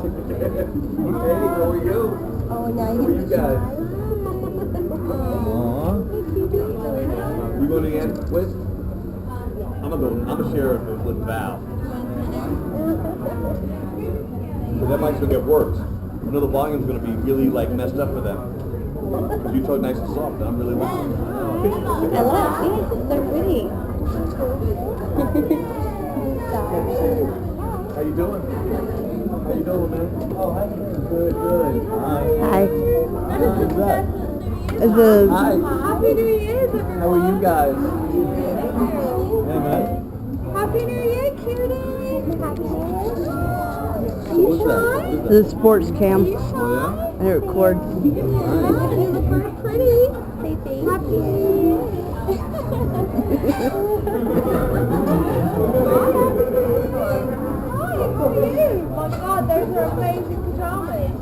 how are you? Oh, now Who are you guys? Aww. You going again? Wait. I'm a sheriff with Val. But that mic's gonna get worse. I know the volume's gonna be really like messed up for them. Because you talk nice and soft, and I'm really loud. I love it. They're pretty. How you doing? How you doing, man? Oh, hi. Good, good. Hi. What's up? Hi. Happy New Year, everyone. How are you guys? Hey, man. Happy New Year, cutie. What's that? The sports cam. Are you Oh, shy? I record. You look very pretty. Happy New Year. Oh, my God, those are amazing pajamas.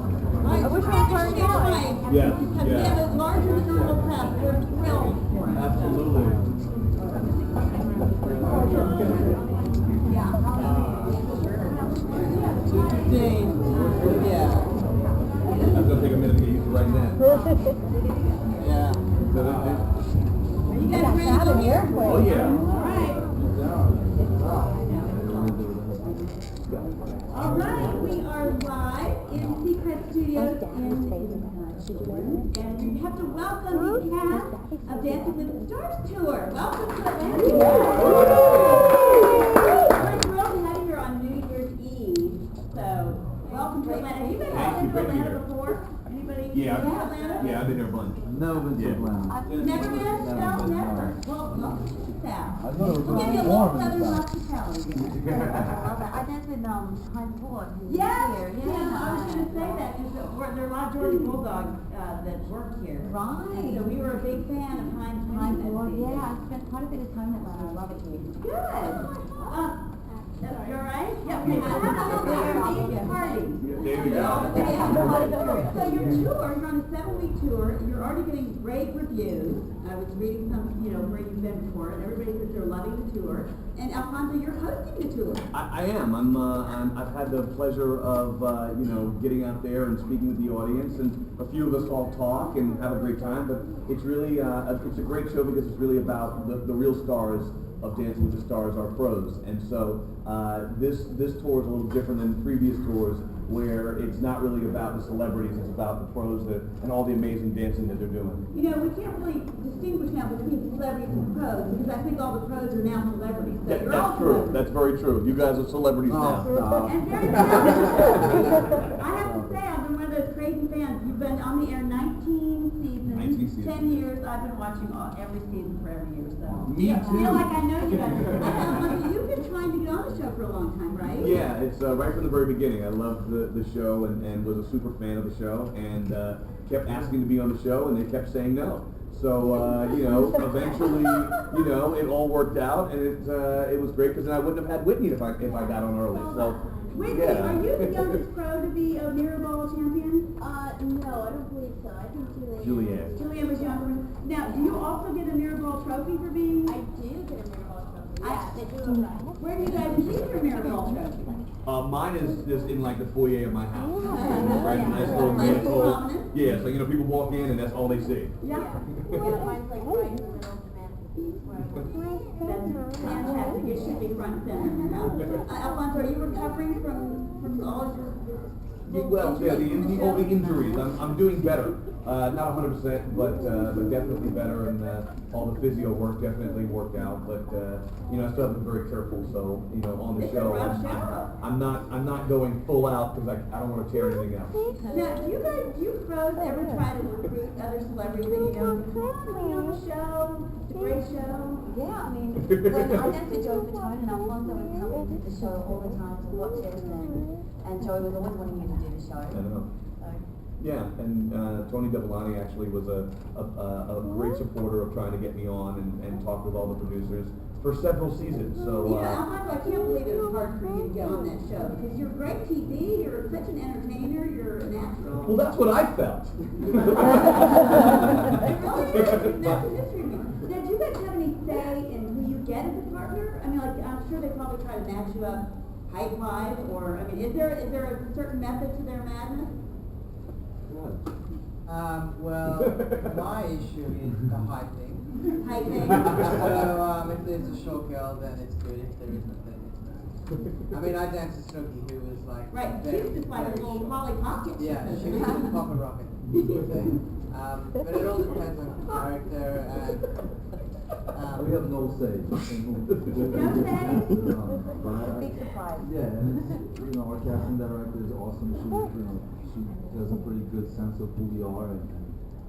I wish I was wearing mine. Yeah, Yeah, yeah. those larger than normal pants. We're thrilled for it. Absolutely. Yeah. That's gonna take a minute to get used to right now. Yeah. Are you guys ready to go here? Oh, yeah. All right, we are live in Secret Studios in and we have to welcome the cast of Dancing with the Stars tour. Welcome to Atlanta. We're thrilled to have you here on New Year's Eve. So, welcome to Atlanta. Have you been to Atlanta before? Anybody? Yeah. Been to Atlanta? Yeah, I've been there a bunch. No, it's Atlanta. Never been? No, Never. never. Well, welcome to the South. I thought it was We'll give you a warm little in the southern South. hospitality there. I danced with Heinz Ward. Yes, Here, yeah, I was going to say that because there are a lot of Georgia Bulldogs that work here. Right. And so we were a big fan of Heinz Heinz winning Ward, that season. yeah, I spent quite a bit of time in Atlanta. I love it here. Good. You all right? Yeah. Okay. So have a little bit party. There we go. So your tour, you're on a 7-week tour. You're already getting great reviews. I was reading some, where you've been before, and everybody says they're loving the tour. And Alfonso, you're hosting the tour. I am. I've had the pleasure of, getting out there and speaking with the audience, and a few of us all talk and have a great time, but it's really, it's a great show because it's really about the real stars of Dancing with the Stars, our pros. And so this tour is a little different than previous tours where it's not really about the celebrities, it's about the pros and all the amazing dancing that they're doing. We can't really distinguish now between celebrities and pros because I think all the pros are now celebrities. So you're all That's true. celebrities. That's very true. You guys are celebrities now. And very talented. I have to say, I've been one of those crazy fans. You've been on the air 19 seasons. 19 seasons. 10 years. I've been watching every season for every year. So Me I too. feel like I know you guys. You've been trying to get on the show for a long time, right? Yeah, it's right from the very beginning. I loved the show and was a super fan of the show and kept asking to be on the show and they kept saying no. So, eventually, it all worked out and it was great because then I wouldn't have had Whitney if I got on early. So, Whitney, yeah. are you the youngest pro to be a mirror ball champion? No, I don't believe so. I think Julianne. Julianne was younger. Now, do you also get a mirror ball trophy for being? I do get a mirror ball trophy. Yeah, they do. Where do you guys receive your mirror ball trophy? Mine is just in like the foyer of my house. Yeah. Right, a nice little Nice mantle. prominent. Yeah, so people walk in and that's all they see. Yeah. Mine's like right in the middle of the mantelpiece where I work. That's fantastic. It should be front and center. Alfonso, are you recovering from all of your Well, yeah, all the injuries. I'm doing better. Not 100%, but definitely better, and all the physio work definitely worked out. But I still have to be very careful. So on the show, I'm not going full out because I don't want to tear anything else. Now, do you pros ever try to recruit other celebrities that you know? Come on the show. It's a great show. Yeah, I mean, when I danced with Joey Fatone and Alfonso would come into the show all the time to watch it, and Joey was always wanting me to do the show. I know. So. Yeah, and Tony Devolani actually was a great supporter of trying to get me on and talk with all the producers for several seasons. So Alfonso, I can't believe it was hard for you to get on that show because you're great TV. You're such an entertainer. You're a natural. well, that's what I felt. That's a mystery to me. Now, do you guys have any say in who you get as a partner? I mean, I'm sure they probably try to match you up height-wise, or, I mean, is there a certain method to their madness? Well, my issue is the height thing. Height thing? So, if there's a short girl, then it's good. If there isn't, then it's not. I mean, I danced with Snooki, who was like Right, very, she's just like a very little short. Polly Pocket. Yeah, she was a proper rocket. But it all depends on character and. We have no say. No say? Big surprise. Yeah, and it's, our casting director is awesome. She has a pretty good sense of who we are and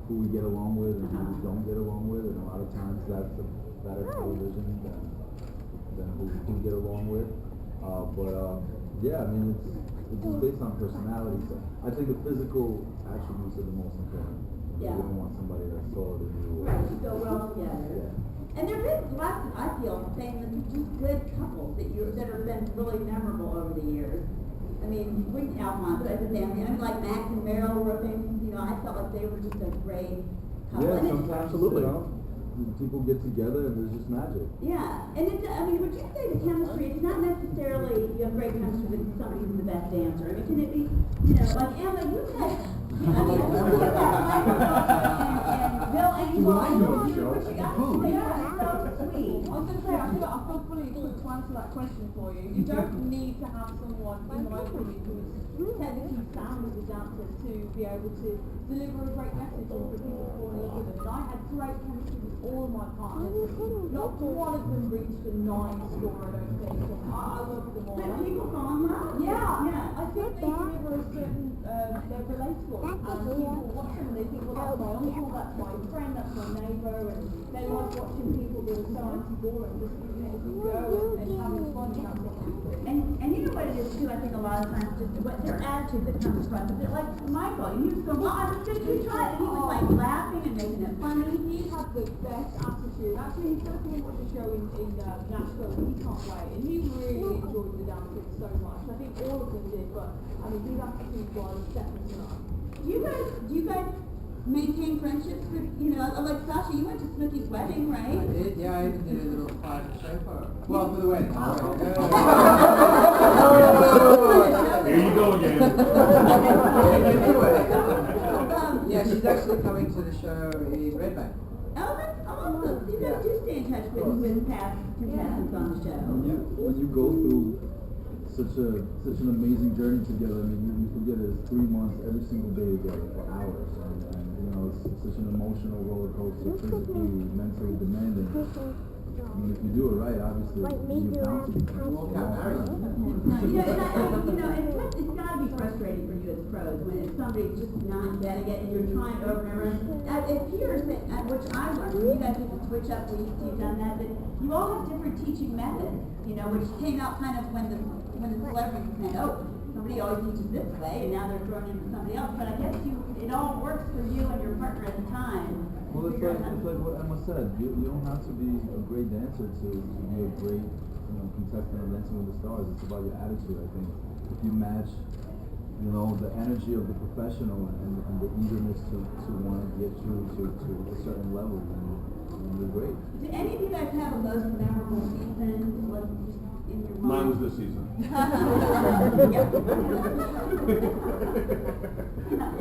who we get along with and who we don't get along with, and a lot of times that's a better television than who we get along with. Yeah, I mean, it's just based on personality. So I think the physical attributes are the most important. Yeah. You don't want somebody that's taller than you. Right, you go well together. Yeah. And there is lots, I feel, saying that just good couples that have been really memorable over the years. I mean, with Alfonso as a family, I mean, like Max and Meryl were things, I felt like they were just a great couple. Yeah, And sometimes, absolutely. People get together and there's just magic. yeah, and would you say the chemistry, it's not necessarily, you have great chemistry with somebody who's the best dancer. I mean, can it be, like Emma, you've had, and Bill and you all, they are so sweet. I was going to say, I feel fully equipped to answer that question for you. You don't need to have someone, in my opinion, who's technically sound as a dancer to be able to deliver a great message and for people to fall in love with them. And I had great chemistry with all of my partners. Not one of them reached a 9 score, I don't think. I love them all. But people fall in love. Yeah. I think they deliver a certain, they're relatable. And people watch them and they think, well, that's my uncle, that's my friend, that's my neighbour, and they like watching people that are so anti-boring, just go and having fun, and that's what people do. And you know what it is too, I think a lot of times, just what their attitude that comes across. A bit like Michael, he was going, I was just you try it, and he was like laughing and making it funny. He had the best attitude. Actually, he's going to come and watch the show in Nashville, and he can't wait. And he really enjoyed the dancing so much. I think all of them did, but I mean, his attitude was second to none. Do you guys maintain friendships with, like Sasha, you went to Snooki's wedding, right? I did, yeah, I even did a little private show for her. Well, for the wedding. Here you go again. Yeah, she's actually coming to the show in Red Bank. Oh, that's awesome. You guys do stay in touch with past contestants on the show. When you go through such an amazing journey together, I mean, you forget it's 3 months every single day together for hours, and it's such an emotional roller coaster, physically, mentally demanding. I mean, if you do it right, obviously, you're bound to be Walk out married. It's got to be frustrating for you as pros when it's somebody's just not getting it and you're trying over and over. It appears that, which I learned, when you guys get to switch up weeks, you've done that you all have different teaching methods, which came out kind of when the celebrities said, oh, somebody always teaches this way, and now they're thrown into somebody else. But I guess it all works for you and your partner at the time. Well, it's like what Emma said. You don't have to be a great dancer to be a great contestant on Dancing with the Stars. It's about your attitude, I think. If you match, the energy of the professional and the eagerness to want to get you to a certain level, then you're great. Do any of you guys have a most memorable season in your mind? Mine was this season. I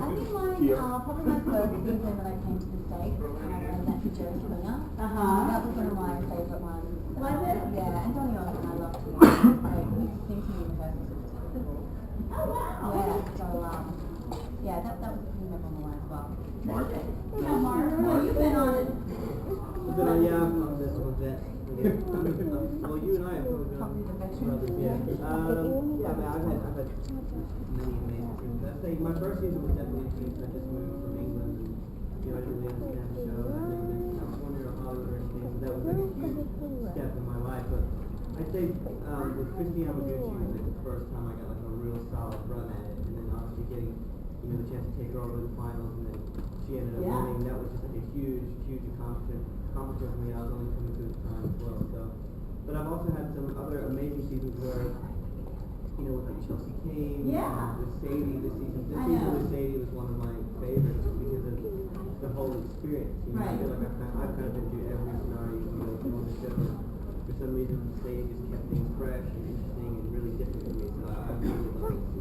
think mine, probably my first season when I came to the States, and I met Jerry Springer. That was one of my favourite ones. Was it? Yeah, and Donnie Osmond I loved too. We seemed to be in the first season. Oh, wow. Yeah, so, that was a pretty memorable one as well. Mark? Mark, you've been on it. Yeah, I'm on this one bit. Well, you and I have probably been on brothers, yeah. Yeah, I've had many amazing seasons. I'd say my first season was definitely huge. I just moved from England and, I didn't really understand the show. And I lived in California or Hollywood or anything, so that was like a huge step in my life. But I'd say with Christine Hamaguchi was like the first time I got like a real solid run at it. And then obviously getting, the chance to take her over to the finals, and then she ended up winning. That was just like a huge accomplishment for me. I was only 22 at the time as well. So, but I've also had some other amazing seasons where, with like Chelsea Kane, with Sadie this season. This season with Sadie was one of my favorites just because of the whole experience. I feel like I've kind of been through every scenario on the show. For some reason, Sadie just kept things fresh and interesting and really different for me.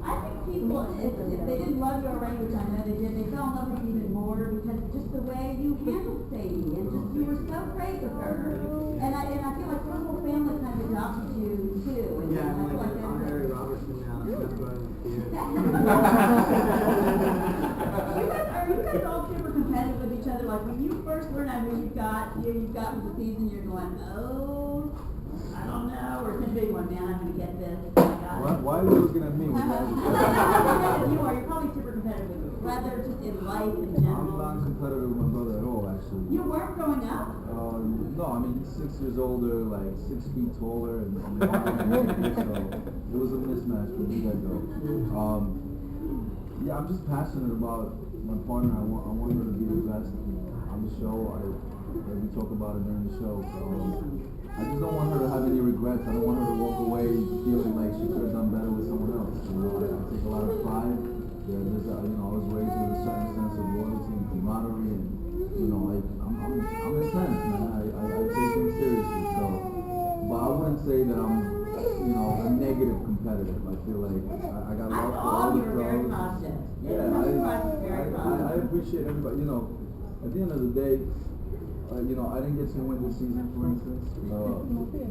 I think people, if they didn't love you already, which I know they did, they fell in love with you even more because just the way you handled Sadie and just you were so great with her. And I feel like your whole family kind of adopted you too. And Yeah, I I'm feel like that's Honorary Robertson now. That's what I'm here. Are you guys all super competitive with each other? Like when you first learn out who you've got with the season, you're going, oh, I don't know, or it's a big one, man, I'm gonna get this. Why are you looking at me? You are. You're probably super competitive with rather just in life in I'm general. not competitive with my brother at all, actually. You weren't growing up? No, I mean, he's 6 years older, like 6 feet taller, and wild, so it was a mismatch from the get-go. Yeah, I'm just passionate about my partner. I want her to be the best on the show. We talk about it during the show. I just don't want her to have any regrets. I don't want her to walk away feeling like she could have done better with someone else. You know, I take a lot of pride. There's I was raised with a certain sense of loyalty and camaraderie, and I'm intense, man. I take things seriously. So, but I wouldn't say that I'm a negative competitive. I feel like I got love for all the You're very pros. positive. Yeah, I appreciate everybody. At the end of the day, I didn't get to win this season, for instance,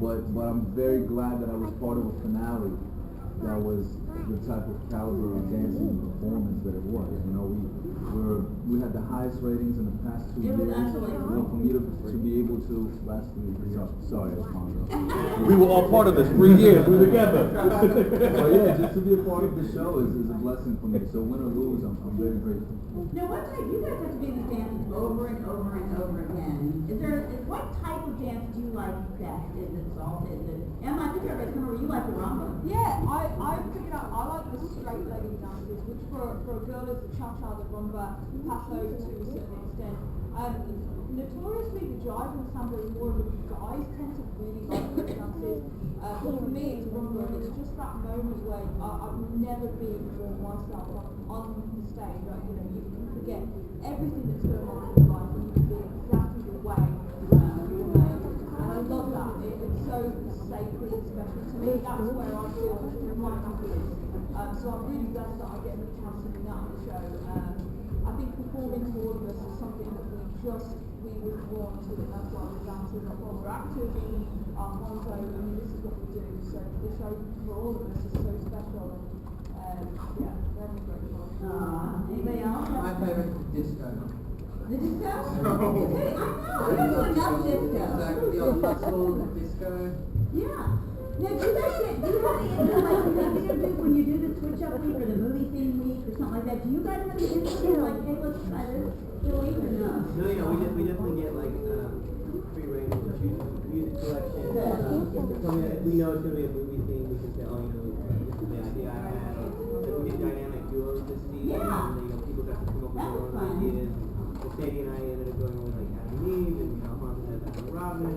but I'm very glad that I was part of a finale that was the type of caliber of dancing performance that it was. We had the highest ratings in the past 2 years. For me to be able to last 3 years. Sorry, Alfonso. We were all part of this 3 years. We were together. So yeah, just to be a part of the show is a blessing for me. So win or lose, I'm very grateful. Now, what type, you guys have to do these dances over and over and over again. What type of dance do you like best? Is it salsa? Is it, Emma, I think everybody's coming over, you like the rumba. Yeah, I figured out I like the straight-legged dances, which for a girl is the cha-cha, the rumba, pass over to a certain extent. Notoriously, the jive and samba is more of a guys tend to really like those dances. But for me, it's rumba. It's just that moment where I've never been more myself on the stage. Like, you can forget everything that's going on in your life and you can be exactly the way you're made. And I love that. It's so sacred and special to me. That's where I feel my happiness. So I'm really blessed that I get the chance to be on the show. I think performing to all of us is something that we were born to, and that's why we're dancers, that's why we're actors in our motto. I mean, this is what we do. So the show for all of us is so special, and yeah, very grateful. Anybody else? My favorite is disco. The disco? I know, we don't do enough disco. Exactly, on muscle, disco. Yeah. Now, do you guys do you have any interview when you do the switch up week or the movie theme week or something like that? Do you guys have an interview like, hey, let's try this Philly or no? No, we definitely get like free reign to choose music selection. We know it's gonna be a movie theme. We can say, this is the idea I had. So we did dynamic duos this season. Yeah. And, people got to come up with their own ideas. So Sadie and I ended up going with like Adam Eve and Alfonso had Adam Robin.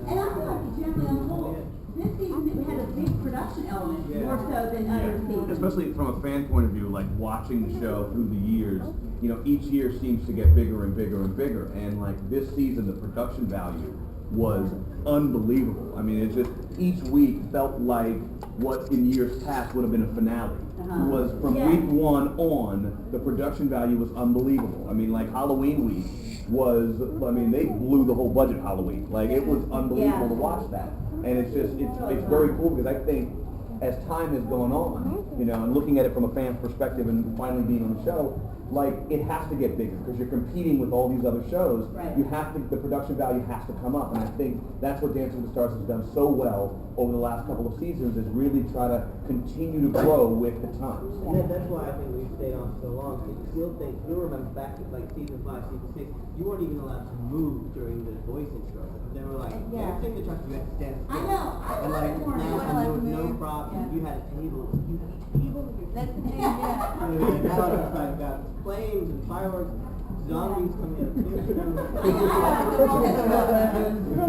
And I feel like generally on the whole, this season we had a big production element more so than other seasons. Especially from a fan point of view, like watching the show through the years, each year seems to get bigger and bigger and bigger. And like this season, the production value was unbelievable. I mean, it's just each week felt like what in years past would have been a finale. Was from week 1 on, the production value was unbelievable. I mean, like Halloween week was, they blew the whole budget Halloween. Like it was unbelievable to watch that. And it's very cool because I think as time has gone on, and looking at it from a fan's perspective and finally being on the show, like it has to get bigger because you're competing with all these other shows. Right. The production value has to come up, and I think that's what Dancing with the Stars has done so well over the last couple of seasons is really try to continue to grow with the times. Yeah, that's why I think we've stayed on so long. You'll remember back to like season 5, season 6, you weren't even allowed to move during the voice intro. They were like, everything the truck you had to stand still. I know. And like now there was no problem. You had a table. You had a table. That's the thing, yeah. Now it's like got flames and fireworks, zombies coming out.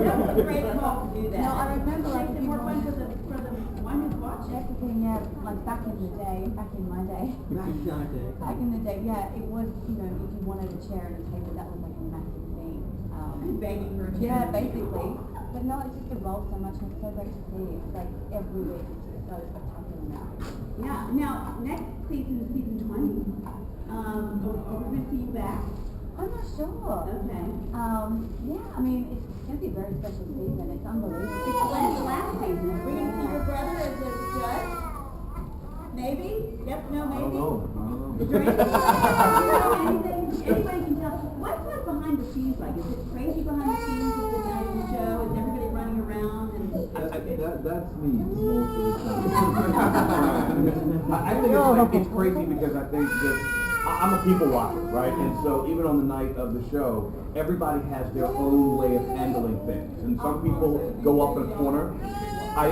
That was a great call to do that. No, I remember like Makes it more fun for the one who's watching. that's the thing, yeah, like back in my day, back in the day, yeah, it was, if you wanted a chair and a table, that was like a massive thing. Begging for a chair. Yeah, basically. But no, it's just evolved so much and it's so great to see. It's like every week it's so spectacular now. Yeah, now, next season is season 20. Are we going to see you back? I'm not sure. Okay. Yeah, I mean, it's going to be a very special season. It's unbelievable. It's the last season. Are we going to see your brother as a judge? Maybe? Yep, no, maybe? I don't know. Is there anything, anybody can tell? What's like behind the scenes like? Is it crazy behind the scenes of the night of the show? Is everybody running around? And That's me most of the time. I think it's crazy because I think that I'm a people watcher, right? And so even on the night of the show, everybody has their own way of handling things. And some people go up in a corner. I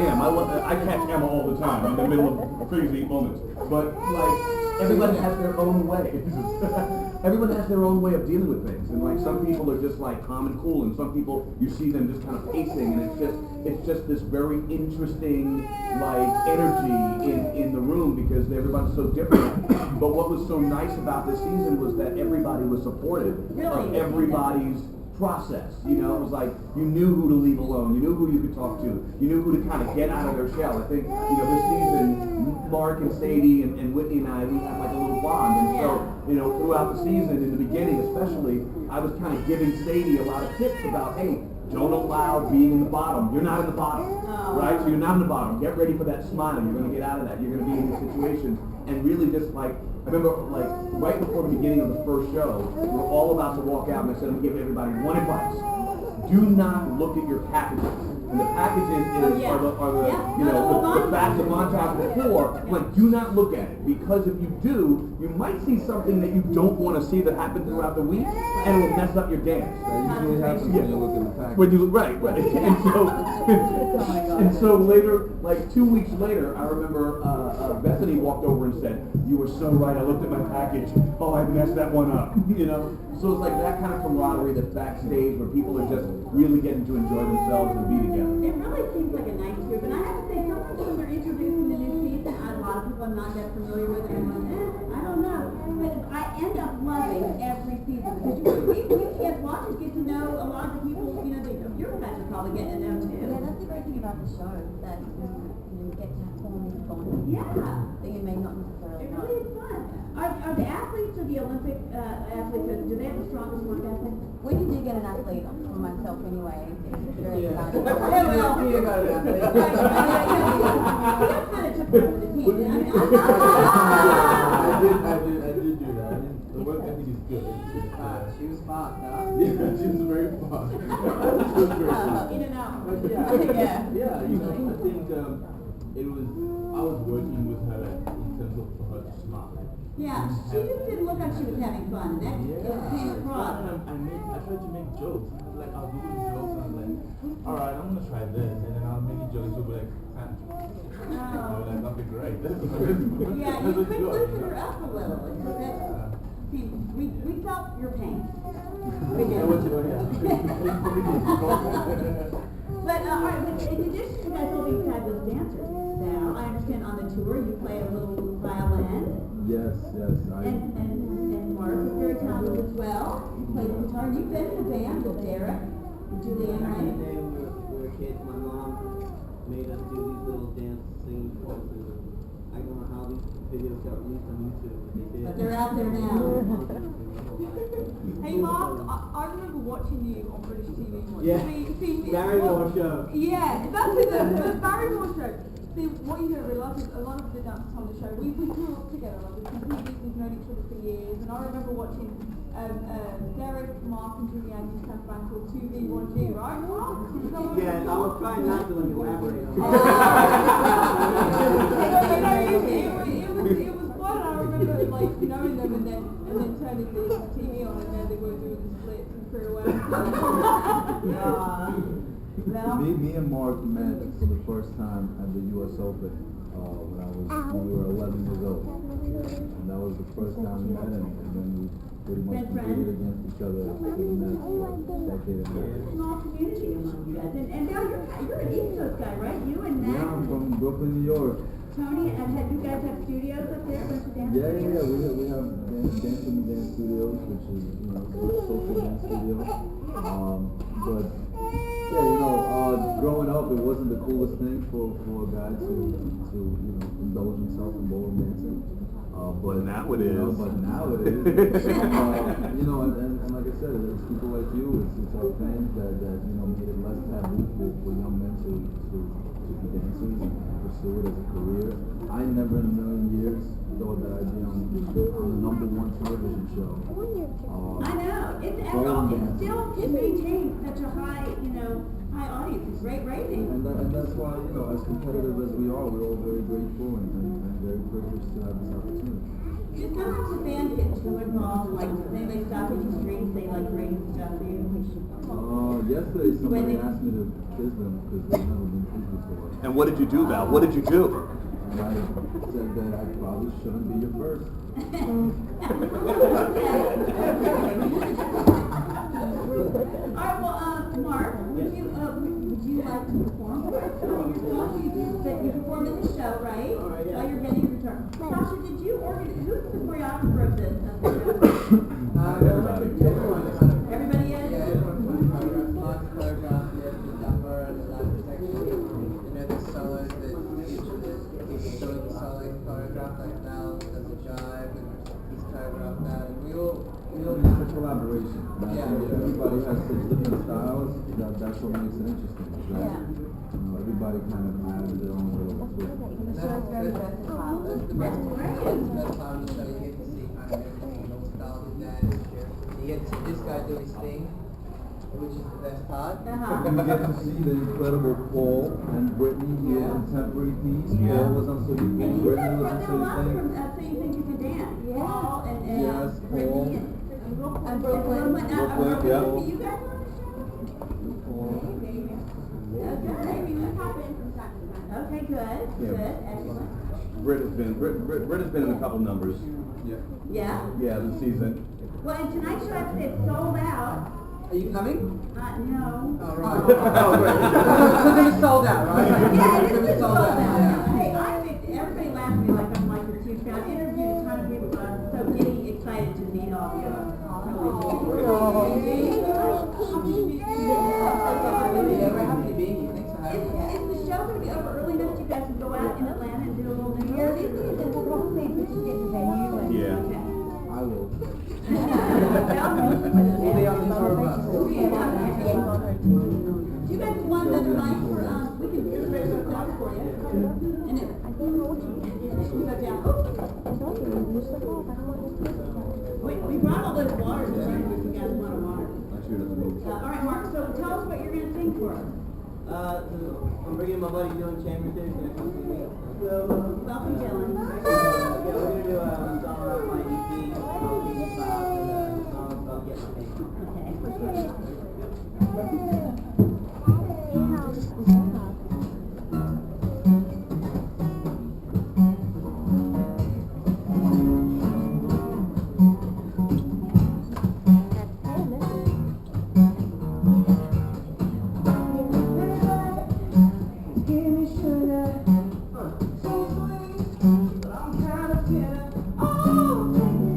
catch Emma all the time in the middle of crazy moments. But like everybody has their own way. Everyone has their own way of dealing with things. And like some people are just like calm and cool, and some people you see them just kind of pacing, and it's just this very interesting like energy in the room because everybody's so different. But what was so nice about this season was that everybody was supportive of everybody's process. You know, it was like you knew who to leave alone, you knew who you could talk to, you knew who to kind of get out of their shell. I think, you know, this season, Mark and Sadie and Whitney and I, we had like a little bond. And so, you know, throughout the season, in the beginning especially, I was kind of giving Sadie a lot of tips about, hey, don't allow being in the bottom. You're not in the bottom, right? So you're not in the bottom. Get ready for that smile. You're going to get out of that. You're going to be in these situations. And really just like, I remember like right before the beginning of the first show, we were all about to walk out, and I said, I'm going to give everybody one advice. Do not look at your packages. And the packages are the facts of montage before. Like, do not look at it, because if you do, you might see something that you don't want to see that happened throughout the week, and it will mess up your dance. That usually happens when you look at the package. When you right. And so later, like 2 weeks later, I remember Bethany walked over and said, "You were so right. I looked at my package. Oh, I messed that one up." You know. So it's like that kind of camaraderie that's backstage, where people are just really getting to enjoy themselves and be together. It really seems like a nice group, and I have to say, sometimes when they're introducing the new season, a lot of people I'm not that familiar with, and I'm like, I don't know. But I end up loving every season, because we get watch and get to know a lot of the people, you know, your guys are probably getting to know too. Yeah, that's the great thing about the show, that you get to form these bonds. Yeah. That you may not necessarily It know. really is fun. Are the athletes or the Olympic athletes, do they have the strongest work ethic? When you do get an athlete, for myself anyway, it's very exciting. Yeah, well, you got it. He kind of took over the team. I did do that. The work ethic is good. She was fast, huh? Yeah, she was very fast. She was very fast. In and out. But yeah, you know, I think I was working with her in terms of for her to smile. Yeah, she just didn't look like she was having fun. That came across. I tried to make jokes. Like, I'll do these jokes and I'm like, alright, I'm gonna try this. And then I'll make a joke. She'll be like, can't. Like, that'll be great. Yeah, you could loosen her up a little. See, we felt your pain. We did. But, all right, but in addition to guys all being fabulous dancers, now, I understand on the tour you play a little violin. Yes. And Mark is very talented as well. You play the guitar. You've been in a band with Derek and Julianne, Back in the right? day when we were kids, my mom made us do these little dance singing courses. I don't know how these videos got released on YouTube, but they did. But they're out there now. Hey Mark, I remember watching you on British TV once. Yeah. See, Barrymore show. Yeah, that's it, the Barrymore show. See, what you don't realise is a lot of the dancers on the show, we grew up together, like we competed, we've known each other for years, and I remember watching Derek, Mark and Julianne used to have a band called 2V1G, right, Mark? Yeah, I was trying not to elaborate on that. It was fun. I remember like knowing them and then turning the TV on and there they were doing the splits and career away. Me and Mark met for the first time at the U.S. Open when we were 11 years old. And that was the first time we met, and then we pretty much competed against each other for the next decade and a half. There's a small community among you guys. And now you're an East Coast guy, right? You and Matt. Yeah, I'm from Brooklyn, New York. Tony, and you guys have studios up there, a bunch of dance Yeah, studios? we have Dance in the Dance Studios, which is, you know, a social dance studio. But Growing up, it wasn't the coolest thing for a guy to indulge himself in ballroom dancing. But now it is. But now it is. And like I said, it's people like you, it's our fans that made it less taboo for young men to be dancers and pursue it as a career. I never in a million years thought that I'd be on the #1 television show. I know. It still can maintain such a high, high audience. It's great ratings. And that's why, as competitive as we are, we're all very grateful and very privileged to have this opportunity. Do sometimes the fans get too involved? Like, they stop at your streams, they rating stuff for you? Yesterday somebody asked me to kiss them because they've never been kissed before. And what did you do, Val? What did you do? And I said that I probably shouldn't be your first. Alright, well, Mark, would you like to perform for us? You performed in the show, right? Alright, yeah. While you're getting your turn. Sasha, did you who's the choreographer of this? Everybody is? Yeah, everyone's choreographed, the number and the latter section. The solos that each showing the solo choreographed, like Val does the jive and he's choreographed that, and we all It's a collaboration. Yeah. Everybody has such different styles. That's what makes it interesting. Everybody kind of has their own little twist. that's the best part of the show. You get to see kind of everything and all styles of dance. You get to see this guy do his thing, which is the best part. You get to see the incredible Paul and Brittany do a contemporary piece. Paul was on City And Thing, you Brittany guys was on brought them a lot City from Thing. So You Think You Can Dance. Paul and Yes, Paul. Brittany and Brooklyn. Brooklyn, Are yeah. you guys on the show? Okay, good. Good. Excellent. Britt has been in a couple numbers. Yeah? Yeah, this season. Well, and tonight's show, I it's sold out. Are you coming? No. Oh, right. It's going to be sold out, right? Yeah, It's it going to is be sold sold out. out. Hey, everybody laughs at me like I'm like this huge fan. I've interviewed a ton of people, but I'm so getting excited to meet all of you. Yeah, we're happy to be here. Thanks for having us. Is the show going to be over early enough that you guys can go out in Atlanta and do a little New Year's? Yeah. I will. We'll be on the tour bus. Do you guys want another night for, we can reserve a spot for you. And it, we go down. We brought all those waters, so if you guys want a water. All right, Mark, so tell us what you're going to sing for us. I'm bringing my buddy Dylan Chambers here. He's going to come see me. Welcome, Dylan. Yeah, we're going to do a song off my EP. I'll be about a song about Get My Name. Give me sugar, so sweet, but I'm kind of bitter. Oh,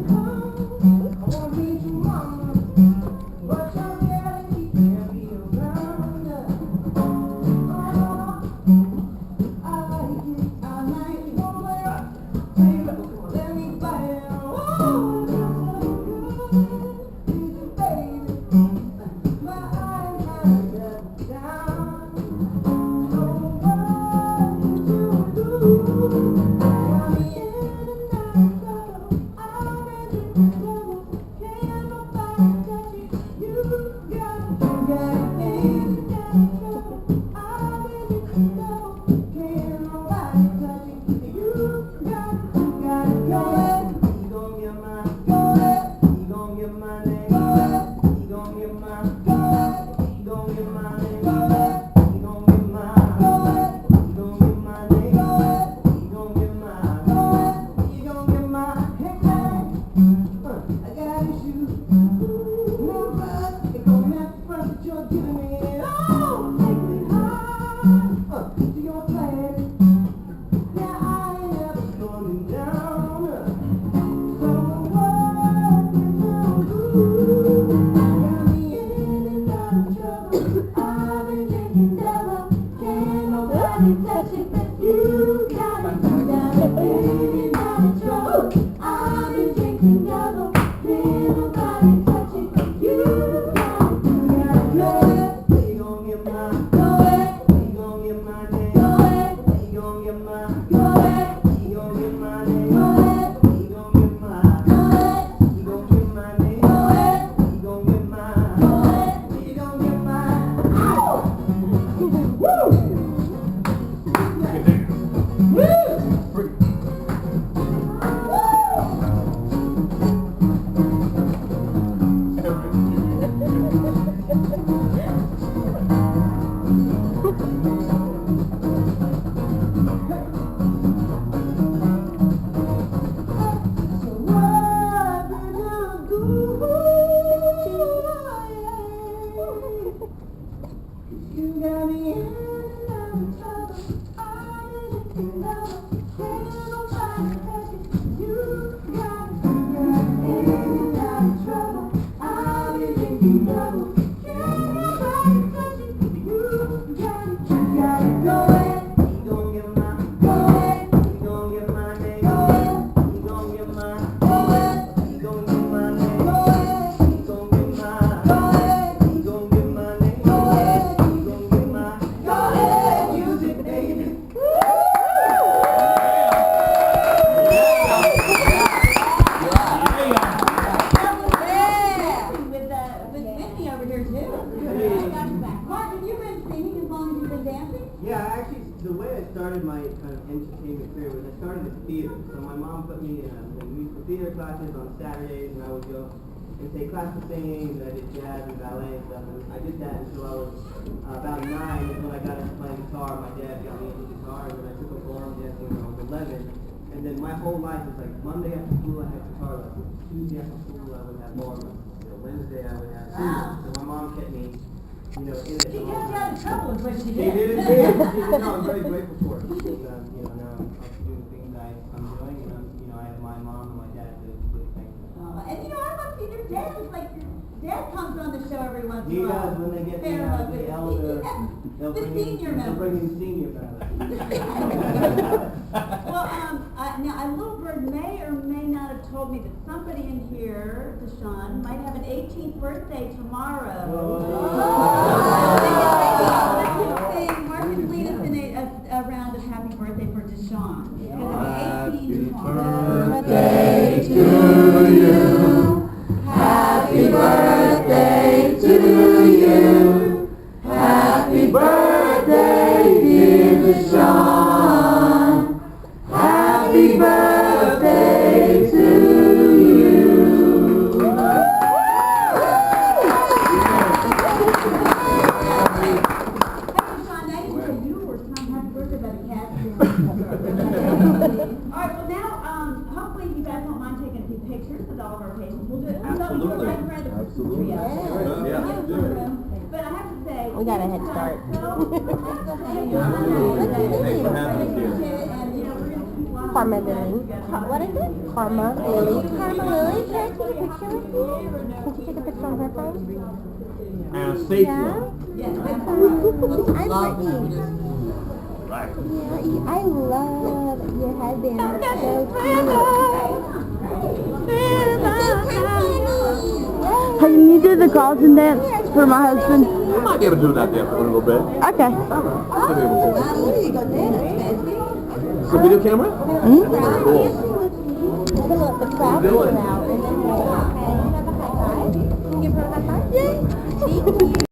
Yeah, actually, the way I started my kind of entertainment career was I started in theater. So my mom put me in musical theater classes on Saturdays, and I would go and take classical singing, and I did jazz and ballet and stuff. And I did that until I was about 9, and when I got into playing guitar, my dad got me into guitar, and then I took up ballroom dancing when I was 11. And then my whole life was like Monday after school I had guitar lessons, Tuesday after school I would have ballroom lessons, Wednesday I would have singing. So my mom kept me, in it. She kept you out of trouble is what she She did. did indeed. No, I'm very grateful for it. Because, now I'm doing the things I'm doing, and I have my mom and my dad to thank them. And I love seeing your dad. It's like your dad comes on the show every once in He a while. does when they get Fair the enough, elder. the senior They'll member. bring in senior members. Well, now a little bird may or may not have told me that somebody in here, Deshaun, might have an 18th birthday tomorrow. Marcus, lead us in a round of happy birthday for Deshaun. Happy birthday to you. Happy birthday to you. Happy birthday, dear Deshaun. Happy birthday to you. Deshaun, now you say you were some happy birthday by the cat. All right, well now, hopefully you guys don't mind taking a few pictures with all of our patients. We'll do it. Absolutely. Absolutely. Yeah. But I have to say, We got a head start. Thanks for having us here. Karma Lily. What is it? Karma Lily. Karma Lily, can I take a picture with you? Can you take a picture on her phone? Anastasia. Yeah? Yes, I'm pretty. Right. Yeah, I love your headband. It's so cute. Can you do the Carlton dance for my husband? I might be able to do that there for a little bit. Okay. Should be able to. Is the video camera? Mm-hmm. Very cool. The crowd Do is it. out. And then we'll, okay, have a high five. Give her a high five. Yay.